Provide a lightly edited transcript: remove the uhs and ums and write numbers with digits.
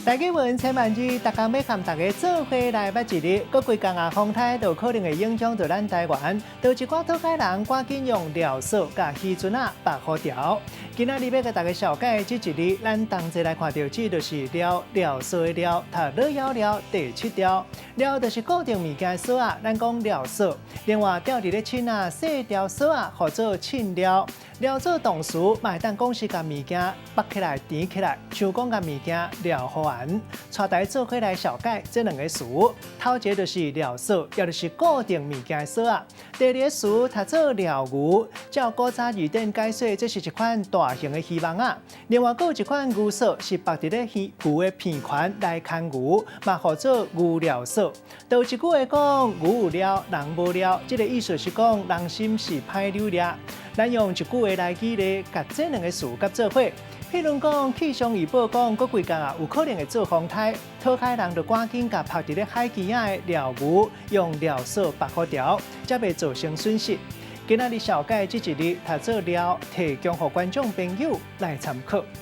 大家问千万字，大家要和大家做伙来捌一日，各规工啊风台都可能会影响到咱台湾，有一寡讨海人赶紧用料扫甲鱼船啊白好条。今仔日要给大家小解这一日，咱同齐来看到，这就是料扫的料，它老幺料第7条，料就是固定物件的扫啊，咱讲料扫。另外吊伫咧称啊，细条扫啊，或做称料。料做动词，嘛会当讲是甲物件绑起来、填起来，像讲甲物件料好完。带大家做伙来小解这两个词。头一个就是料扫，也就是固定物件的扫啊。第二个词，它做料牛，照古早字典解说，这是一款大型的鱼网啊。另外，还有一款牛扫是绑伫咧牛的片圈来牵牛，嘛号做牛料扫。有一句话讲，牛有料，人无料，这个意思是讲人心是歹溜掠。咱用一句话来举例，甲这两个词甲做伙。譬如讲，气象预报讲，各几工啊有可能会做风台，讨海人就赶紧甲拍伫咧海基仔的料牛，用料扫白好条，才袂造成损失。今仔日小解这一日，他做料提供给观众朋友来参考。